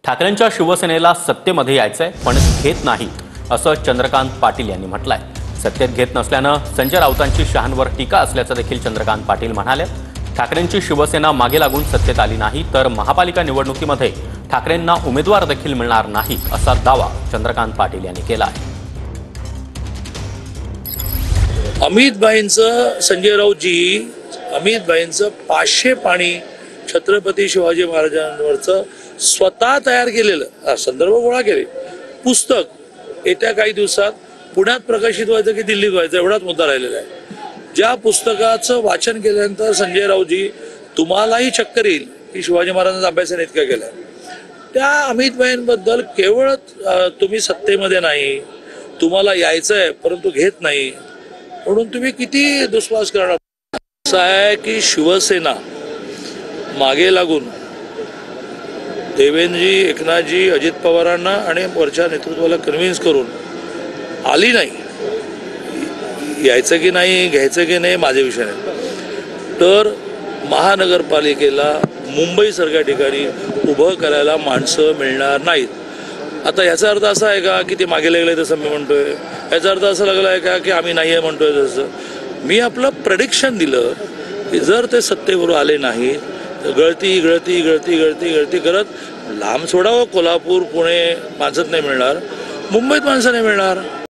ठाकरेंच्या शिवसेनेला सत्तेमध्ये यायचंय पण घेत नाहीत असं चंद्रकांत पाटील यांनी म्हटलंय। सत्तेत घेत नसल्यानं संजय राऊतांची शहांवर टीका असल्याचं देखील चंद्रकांत पाटील म्हणाले। ठाकरेंची शिवसेना मागे लागून सत्तेत आली नाही तर महापालिका निवडणुकीमध्ये ठाकरेंना उमेदवार देखील मिळणार नाही असा दावा चंद्रकांत पाटील यांनी केला आहे। संजय राऊतजी अमितभाईंचं 500 पाणी छत्रपती शिवाजी महाराजांवरचं स्वतः तयार केलेलं संदर्भ गोळा केले पुस्तक येत्या काही दिवसात पुण्यात प्रकाशित व्हायचं की दिल्लीत व्हायचं एवढाच मुद्दा राहिलेला आहे। ज्या पुस्तकाचं वाचन केल्यानंतर संजय राऊतजी तुम्हालाही चक्कर येईल की शिवाजी महाराजांचा अभ्यासाने इतका केला। त्या अमितभाईंबद्दल केवळ तुम्ही सत्तेमध्ये नाही, तुम्हाला यायचंय परंतु घेत नाही म्हणून तुम्ही किती दुस्वास करणार। असं आहे की शिवसेना मागे लागून देवेंद्रजी, एकनाथजी, अजित पवारांना आणि वरच्या नेतृत्वाला कन्व्हिन्स करून आली नाही। यायचं की नाही, घ्यायचं की नाही माझे विषय नाही, तर महानगरपालिकेला मुंबईसारख्या ठिकाणी उभं करायला माणसं मिळणार नाहीत। आता याचा अर्थ असा आहे का की ते मागे लागले तसं मी म्हणतोय? याचा अर्थ असा लागला आहे का की आम्ही नाही आहे म्हणतोय तसं? मी आपलं प्रेडिक्शन दिलं की जर ते सत्तेवर आले नाही तर गळती गळती गळती गळती गळती करत लांब सोडावं, कोल्हापूर पुणे माणसंच नाही मिळणार, मुंबईत माणसं नाही मिळणार।